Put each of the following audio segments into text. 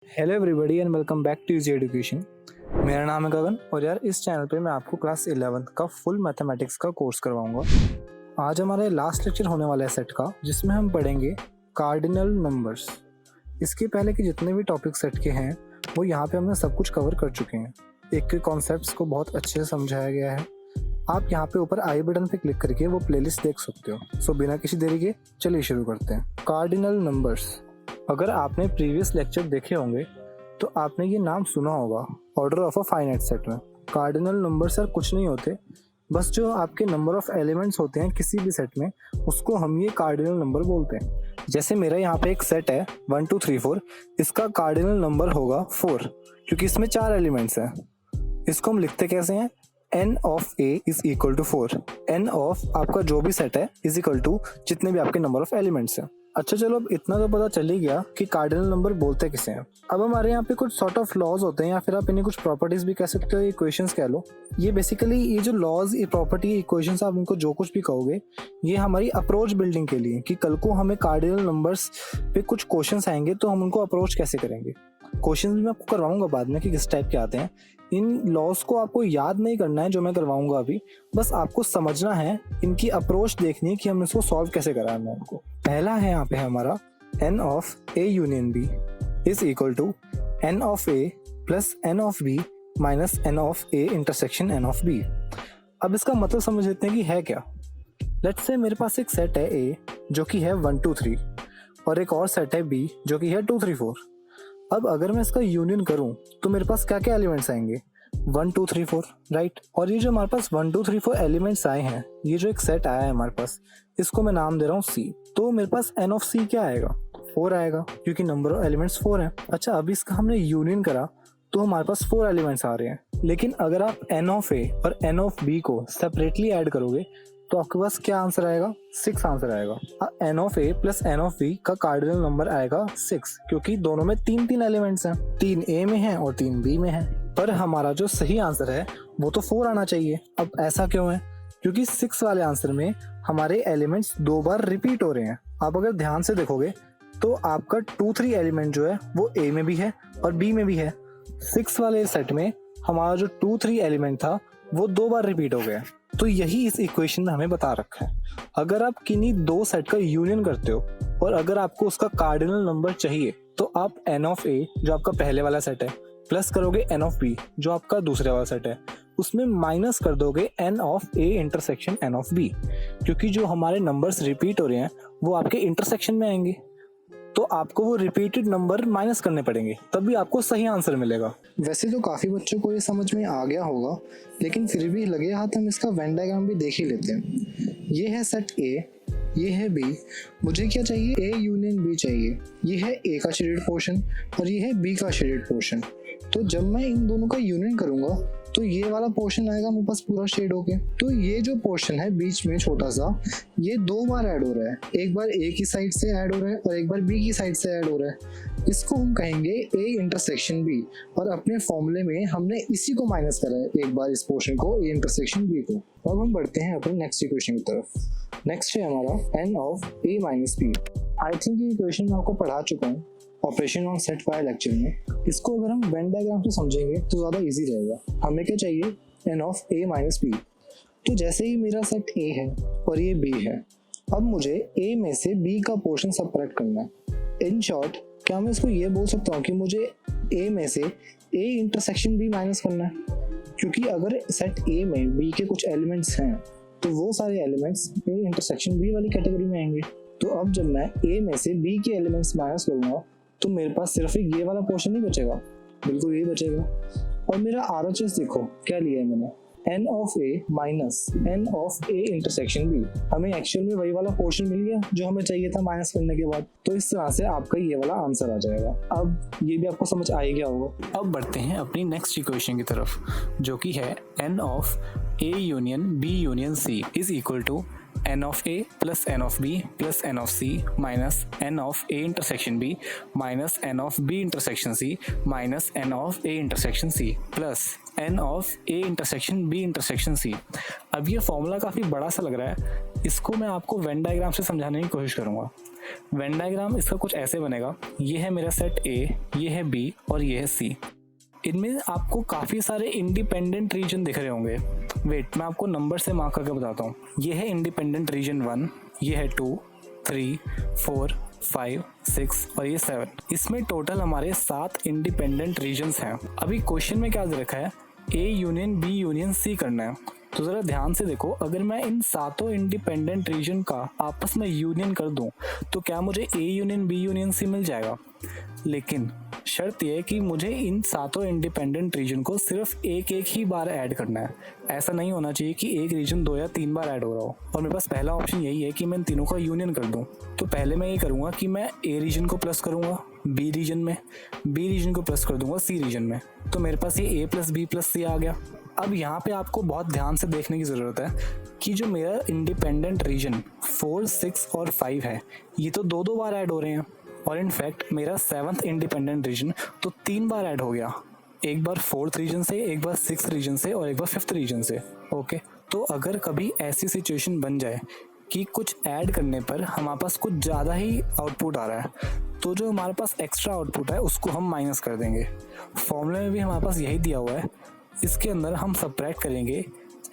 Hello everybody and welcome back to easy education. मेरा नाम है गगन और यार इस चैनल पे मैं आपको क्लास 11th का फुल मैथमेटिक्स का कोर्स करवाऊंगा। आज हमारा लास्ट लेक्चर होने वाला है सेट का, जिसमें हम पढ़ेंगे कार्डिनल नंबर्स। इसके पहले के जितने भी टॉपिक सेट के हैं वो यहाँ पे हमने सब कुछ कवर कर चुके हैं। एक कॉन्सेप्ट्स को बहुत अच्छे से समझाया गया है। आप यहाँ पे ऊपर आई बटन पे क्लिक करके वो प्लेलिस्ट देख सकते हो। सो बिना किसी देरी के चलिए शुरू करते हैं। Cardinal numbers. अगर आपने प्रीवियस लेक्चर देखे होंगे तो आपने ये नाम सुना होगा order of a finite set में। कार्डिनल नंबर सर कुछ नहीं होते, बस जो आपके नंबर ऑफ एलिमेंट्स होते हैं किसी भी सेट में उसको हम ये कार्डिनल नंबर बोलते हैं। जैसे मेरा यहाँ पे एक सेट है 1 2 3 4, इसका कार्डिनल नंबर होगा 4 क्योंकि इसमें 4 एलिमेंट्स हैं। इसको हम लिखते कैसे हैं? n of a is equal to 4। n of आपका जो भी सेट है इज इक्वल टू जितने भी आपके नंबर ऑफ एलिमेंट्स हैं। अच्छा चलो, अब इतना तो पता चल ही गया कि कार्डिनल नंबर बोलते किसे हैं। अब हमारे यहाँ पे कुछ सॉर्ट ऑफ लॉज होते हैं, या फिर आप इन्हें कुछ प्रॉपर्टीज भी कह सकते हो, इक्वेशंस कह लो। ये बेसिकली ये जो लॉज, ये प्रॉपर्टी, इक्वेशंस, आप उनको जो कुछ भी कहोगे, ये हमारी अप्रोच बिल्डिंग के लिए कि कल को हमें कार्डिनल नंबर्स पे कुछ क्वेश्चंस आएंगे तो हम उनको अप्रोच कैसे करेंगे। क्वेश्चंस भी मैं आपको करवाऊंगा बाद में कि किस टाइप के आते हैं। इन लॉज को आपको याद नहीं करना है जो मैं करवाऊंगा अभी, बस आपको समझना है, इनकी अप्रोच देखनी है कि हम इसको सॉल्व कैसे कराना है उनको। पहला है यहाँ पे हमारा n of a union b is equal to n of a plus n of b minus n of a intersection n of b। अब इसका मतलब समझ लेते हैं कि है क्या। लेट्स से मेरे पास एक सेट है a जो कि है 1 2 3 और एक और सेट है b जो कि है 2 3 4। अब अगर मैं इसका यूनियन करूं तो मेरे पास क्या क्या एलिमेंट्स आएंगे? 1 2 3 4, राइट। और ये जो हमारे पास 1 2 3 4 एलिमेंट्स आए हैं, ये जो एक सेट आया है हमारे पास, इसको मैं नाम दे रहा हूँ C। तो मेरे पास n ऑफ C क्या आएगा? 4 आएगा क्योंकि नंबर ऑफ एलिमेंट्स 4 है। अच्छा, अभी इसका हमने यूनियन करा तो हमारे पास 4 एलिमेंट्स आ रहे हैं। लेकिन अगर आप n ऑफ A और n ऑफ B को सेपरेटली ऐड करोगे तो आपके पास क्या आंसर आएगा? 6 आंसर आएगा। n of A plus n of B का कार्डिनल नंबर आएगा 6 क्योंकि दोनों में 3 एलिमेंट्स हैं, 3 A में हैं और 3 B में हैं। पर हमारा जो सही आंसर है वो तो 4 आना चाहिए। अब ऐसा क्यों है? क्योंकि 6 वाले आंसर में हमारे एलिमेंट्स 2 बार रिपीट हो रहे हैं। आप अगर ध्यान से देखोगे तो आपका 2 3 एलिमेंट जो है वो A में भी है और B में भी है। 6 वाले सेट में हमारा जो 2 3 एलिमेंट था वो 2 बार रिपीट हो गया। तो यही इस इक्वेशन में हमें बता रखा है। अगर आप किन्हीं 2 सेट का यूनियन करते हो और अगर आपको उसका कार्डिनल नंबर चाहिए तो आप n ऑफ a जो आपका पहले वाला सेट है प्लस करोगे n ऑफ b जो आपका दूसरे वाला सेट है, उसमें माइनस कर दोगे n of a intersection n of b, क्योंकि जो हमारे नंबर्स रिपीट हो रहे हैं वो आपके इंटरसेक्शन में आएंगे। तो आपको वो रिपीटेड नंबर माइनस करने पड़ेंगे, तभी आपको सही आंसर मिलेगा। वैसे तो काफ़ी बच्चों को ये समझ में आ गया होगा, लेकिन फिर भी लगे हाथ हम इसका वेन डायग्राम भी देख ही लेते हैं। ये है सेट A, ये है B। मुझे क्या चाहिए? A यूनियन B चाहिए। ये है A का शेडेड पोर्शन और ये है B का शेडेड पोर्शन। तो जब मैं इन दोनों का यूनियन करूंगा तो ये वाला पोर्शन आएगा मेरे पास पूरा शेड होके। तो ये जो पोर्शन है बीच में छोटा सा, ये 2 बार ऐड हो रहा है। एक बार A की साइड से ऐड हो रहा है और एक बार B की साइड से ऐड हो रहा है। इसको हम कहेंगे A इंटरसेक्शन B, और अपने फॉर्मूले में हमने इसी को माइनस करा है, एक बार इस पोर्शन को A इंटरसेक्शन B को। अब हम बढ़ते हैं अपने नेक्स्ट इक्वेशन की तरफ। नेक्स्ट है हमारा n of A minus B। I think ये इक्वेशन मैं आपको पढ़ा चुका हूँ ऑपरेशन ऑन सेट वाले लेक्चर में। इसको अगर हम वेन डायग्राम से समझेंगे तो ज़्यादा इजी रहेगा। हमें क्या चाहिए? n of A minus B। तो जैसे ही मेरा सेट A है और ये B है, अब मुझे A में से B का पोर्शन सबट्रैक्ट करना है। इन शॉर्ट, क्या मैं इसको ये बोल सकता हूँ कि मुझे A में से A इंटरसेक्शन B माइनस करना है? क्योंकि अगर सेट A में B के कुछ एलिमेंट्स हैं तो वो सारे एलिमेंट्स A इंटरसेक्शन B वाली कैटेगरी में आएंगे। तो अब जब मैं A में से B के एलिमेंट्स माइनस करूँगा तो मेरे पास सिर्फ एक ये वाला पोर्शन नहीं बचेगा, बिल्कुल यही बचेगा। और मेरा RHS देखो क्या लिया है मैंने, n of A minus n of A intersection B। हमें एक्चुअल में वही वाला पोर्शन मिल गया जो हमें चाहिए था माइनस करने के बाद। तो इस तरह से आपका ये वाला आंसर आ जाएगा। अब ये भी आपको समझ आ ही गया होगा। अब बढ़ते हैं अपनी नेक्स्ट इक्वेशन की तरफ, जो कि है n of A union B union C is equal to n of A plus n of B plus n of C minus n of A intersection B minus n of B intersection C minus n of A intersection C plus n of A intersection B intersection C। अब ये formula काफ़ी बड़ा सा लग रहा है, इसको मैं आपको वेन डायग्राम से समझाने की कोशिश करूँगा। वेन डायग्राम इसका कुछ ऐसे बनेगा, ये है मेरा सेट ए, ये है बी और ये है सी। इनमें आपको काफ़ी सारे इंडिपेंडेंट रीजन दिख रहे होंगे। वेट, मैं आपको नंबर से मार्क करके बताता हूँ। ये है इंडिपेंडेंट रीजन 1, ये है 2, 3, 4, 5, 6 और ये 7। इसमें टोटल हमारे 7 इंडिपेंडेंट रीजन्स हैं। अभी क्वेश्चन में क्या दे रखा है, A union B union C करना है। तो ज़रा ध्यान से देखो, अगर मैं इन 7 इंडिपेंडेंट रीजन का आपस में यूनियन कर दूं तो क्या मुझे A union B union C मिल जाएगा? लेकिन शर्त यह है कि मुझे इन 7 इंडिपेंडेंट रीजन को सिर्फ एक ही बार ऐड करना है। ऐसा नहीं होना चाहिए कि एक रीजन 2 या 3 बार ऐड हो रहा हो। और मेरे पास पहला ऑप्शन यही है कि मैं इन तीनों का यूनियन कर दूं। तो पहले मैं ये करूँगा कि मैं ए रीजन को प्लस करूँगा बी रीजन में, बी रीजन को प्लस कर दूंगा सी रीजन में। तो मेरे पास ये ए प्लस बी प्लस सी आ गया। अब यहाँ पे आपको बहुत ध्यान से देखने की ज़रूरत है कि जो मेरा इंडिपेंडेंट रीजन 4, 6 और 5 है, ये तो 2 बार ऐड हो रहे हैं। और इनफैक्ट मेरा 7th इंडिपेंडेंट रीजन तो 3 बार ऐड हो गया, एक बार 4th रीजन से, एक बार 6th रीजन से और एक बार 5th रीजन से। ओके, तो अगर कभी ऐसी सिचुएशन बन जाए कि कुछ ऐड करने पर हमारे पास कुछ ज़्यादा ही आउटपुट आ रहा है, तो जो हमारे पास एक्स्ट्रा आउटपुट है उसको हम माइनस कर देंगे। फॉर्मूले में भी हमारे पास यही दिया हुआ है। इसके अंदर हम सबट्रैक्ट करेंगे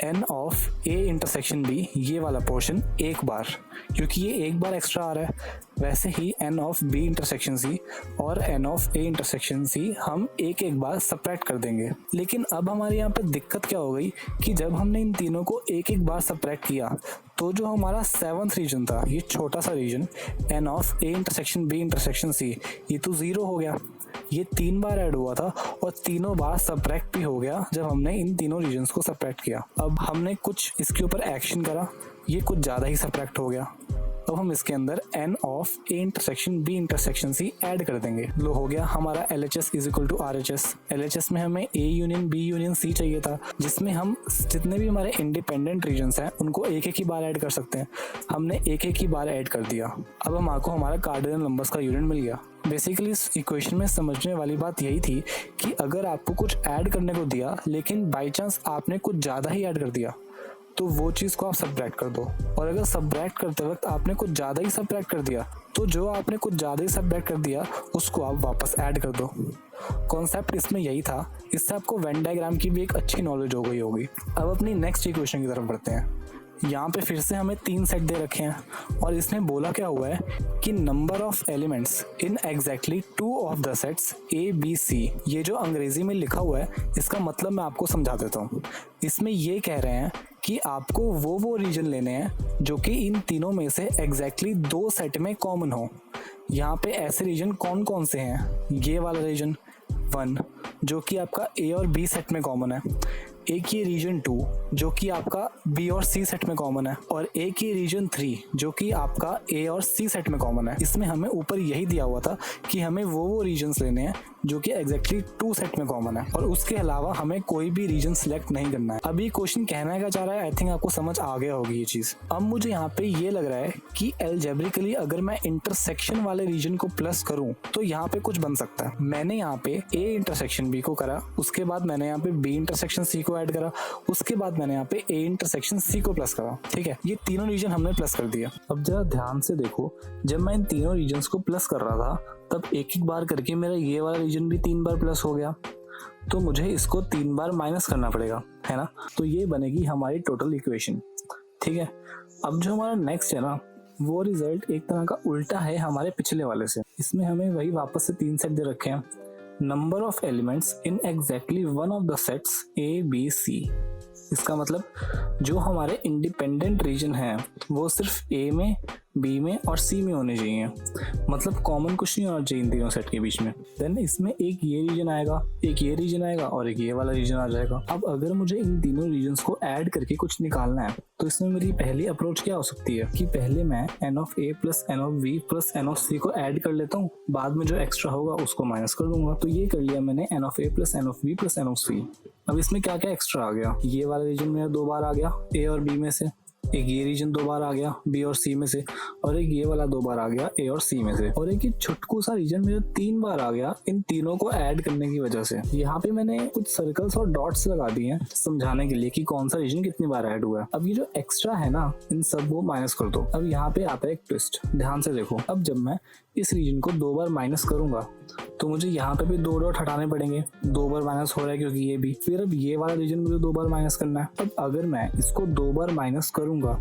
n of a intersection b, ये वाला पोर्शन एक बार, क्योंकि ये एक बार एक्स्ट्रा आ रहा है। वैसे ही n of b intersection c और n of a intersection c हम एक बार सबट्रैक्ट कर देंगे। लेकिन अब हमारे यहाँ पे दिक्कत क्या हो गई कि जब हमने इन तीनों को एक बार सबट्रैक्ट किया तो जो हमारा 7th रीजन था, ये छोटा सा region n of a intersection b intersection c, ये तो 0 हो गया। ये 3 बार ऐड हुआ था और तीनों बार सबट्रैक्ट भी हो गया जब हमने इन तीनों रीजन्स को सबट्रैक्ट किया। अब हमने कुछ इसके ऊपर एक्शन करा, ये कुछ ज़्यादा ही सबट्रैक्ट हो गया। अब हम इसके अंदर n of a intersection b intersection c add कर देंगे। लो, हो गया हमारा LHS is equal to RHS। LHS में हमें a union b union c चाहिए था, जिसमें हम जितने भी हमारे इंडिपेंडेंट रीजन्स हैं उनको एक ही बार ऐड कर सकते हैं। हमने एक ही बार ऐड कर दिया। अब हमको हमारा कार्डिनल नंबर्स का यूनियन मिल गया। बेसिकली इस इक्वेशन में समझने वाली बात यही थी कि अगर आपको कुछ ऐड करने को दिया लेकिन बाई चांस आपने कुछ ज़्यादा ही ऐड कर दिया तो वो चीज़ को आप सबट्रैक्ट कर दो। और अगर सबट्रैक्ट करते वक्त आपने कुछ ज़्यादा ही सबट्रैक्ट कर दिया तो जो आपने कुछ ज़्यादा ही सबट्रैक्ट कर दिया उसको आप वापस ऐड कर दो। कॉन्सेप्ट इसमें यही था। इससे आपको वेन डायग्राम की भी एक अच्छी नॉलेज हो गई होगी। अब अपनी नेक्स्ट इक्वेशन की तरफ बढ़ते हैं। यहाँ पे फिर से हमें 3 सेट दे रखे हैं और इसमें बोला क्या हुआ है कि number of elements in exactly 2 of the sets A B C. ये जो अंग्रेजी में लिखा हुआ है इसका मतलब मैं आपको समझा देता हूँ। इसमें ये कह रहे हैं कि आपको वो रीजन लेने हैं जो कि इन तीनों में से एग्जैक्टली 2 सेट में कॉमन हो। यहाँ पे ऐसे रीजन कौन कौन से हैं? ये वाला रीजन 1 जो कि आपका ए और बी सेट में कॉमन है, एक ये रीजन 2 जो कि आपका बी और सी सेट में कॉमन है, और एक ये रीजन 3 जो कि आपका ए और सी सेट में कॉमन है। इसमें हमें ऊपर यही दिया हुआ था कि हमें वो रीजन्स लेने हैं जो कि एग्जैक्टली 2 सेट में कॉमन है, और उसके अलावा हमें कोई भी रीजन सिलेक्ट नहीं करना है। अभी क्वेश्चन कहना क्या चाह रहा है, आई थिंक आपको समझ आ गया होगी ये चीज। अब मुझे यहाँ पे ये लग रहा है कि एल्जेब्रिकली अगर मैं इंटरसेक्शन वाले रीजन को प्लस करूँ तो यहाँ पे कुछ बन सकता है। मैंने यहाँ पे ए इंटरसेक्शन बी को करा, उसके बाद मैंने यहाँ पे बी इंटरसेक्शन सी को ऐड करा, उसके बाद मैंने यहाँ पे ए इंटरसेक्शन सी को प्लस करा। ठीक है, ये तीनों रीजन हमने प्लस कर दिया। अब जरा ध्यान से देखो, जब मैं इन तीनों रीजन्स को प्लस कर रहा था तब एक बार करके मेरा ये वाला रीजन भी 3 बार प्लस हो गया, तो मुझे इसको 3 बार माइनस करना पड़ेगा, है ना। तो ये बनेगी हमारी टोटल इक्वेशन। ठीक है, अब जो हमारा नेक्स्ट है ना, वो रिजल्ट एक तरह का उल्टा है हमारे पिछले वाले से। इसमें हमें वही वापस से 3 सेट दे रखे हैं। Number of elements in exactly 1 of the sets A B C. इसका मतलब जो हमारे इंडिपेंडेंट रीजन हैं वो सिर्फ ए में, बी में और सी में होने चाहिए, मतलब कॉमन कुछ नहीं होना चाहिए इन तीनों सेट के बीच में। देन इसमें एक ये रीजन आएगा, एक ये रीजन आएगा और एक ये वाला रीजन आ जाएगा। अब अगर मुझे इन तीनों रीजन्स को ऐड करके कुछ निकालना है तो इसमें मेरी पहली अप्रोच क्या हो सकती है कि पहले मैं n of a plus n of b plus n of c को ऐड कर लेता हूँ, बाद में जो एक्स्ट्रा होगा उसको माइनस कर दूंगा। तो ये कर लिया मैंने n of a plus n of b plus n of c। अब इसमें क्या क्या एक्स्ट्रा आ गया, ये वाला रीजन मेरा 2 बार आ गया a और b में से, एक ये रीजन 2 बार आ गया बी और सी में से, और एक ये वाला 2 बार आ गया ए और सी में से, और एक ये छुटकू सा रीजन मेरा 3 बार आ गया इन तीनों को ऐड करने की वजह से। यहाँ पे मैंने कुछ सर्कल्स और डॉट्स लगा दिए हैं समझाने के लिए कि कौन सा रीजन कितनी बार ऐड हुआ है। अब ये जो एक्स्ट्रा है ना, इन सब को माइनस कर दो। अब यहाँ पे आता है एक ट्विस्ट, ध्यान से देखो। अब जब मैं इस रीजन को 2 बार माइनस करूंगा तो मुझे यहाँ पे भी 2 डॉट हटाने पड़ेंगे। 2 बार माइनस हो रहा है क्योंकि ये भी। फिर अब ये वाला रीजन मुझे 2 बार माइनस करना है। अब अगर मैं इसको 2 बार माइनस करूंगा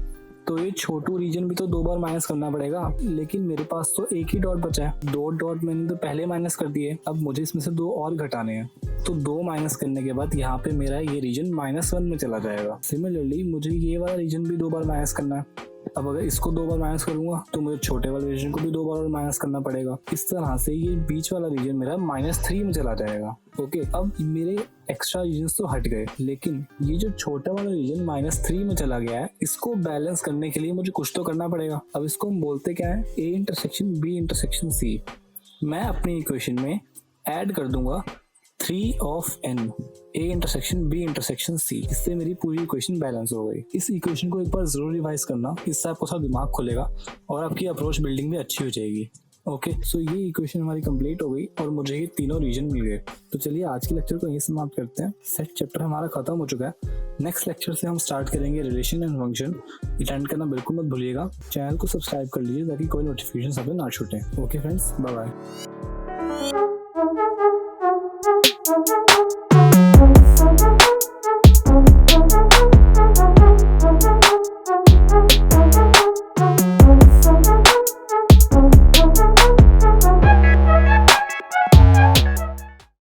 तो ये छोटू रीजन भी तो 2 बार माइनस करना पड़ेगा, लेकिन मेरे पास तो एक ही डॉट बचा है। 2 डॉट मैंने तो पहले माइनस कर दिए, अब मुझे इसमें से 2 और घटाने हैं। तो 2 माइनस करने के बाद यहाँ पे मेरा ये रीजन -1 में चला जाएगा। सिमिलरली मुझे ये वाला रीजन भी 2 बार माइनस करना है। अब अगर इसको 2 बार माइनस करूंगा तो मुझे छोटे वाले रीजन को भी 2 बार और माइनस करना पड़ेगा। इस तरह से ये बीच वाला रीजन मेरा -3 में चला जाएगा। ओके, अब मेरे एक्स्ट्रा रीजन्स तो हट गए, लेकिन ये जो छोटा वाला रीजन -3 में चला गया है, इसको बैलेंस करने के लिए मुझे कुछ तो करना पड़ेगा। अब इसको हम बोलते क्या है, A intersection B intersection C। मैं अपनी इक्वेशन में ऐड कर दूंगा 3 of n A intersection B intersection C। इससे मेरी पूरी इक्वेशन बैलेंस हो गई। इस इक्वेशन को एक बार जरूर रिवाइज करना, इससे आपको थोड़ा दिमाग खुलेगा और आपकी अप्रोच बिल्डिंग भी अच्छी हो जाएगी। ओके, सो ये इक्वेशन हमारी कंप्लीट हो गई और मुझे ये तीनों रीजन मिल गए। तो चलिए आज के लेक्चर को यहीं समाप्त करते हैं। सेट चैप्टर हमारा खत्म हो चुका है। नेक्स्ट लेक्चर से हम स्टार्ट करेंगे रिलेशन एंड फंक्शन। अटेंड करना बिल्कुल मत भूलिएगा। चैनल को सब्सक्राइब कर लीजिए ताकि कोई नोटिफिकेशन आपसे ना छूटे। Okay friends, bye bye.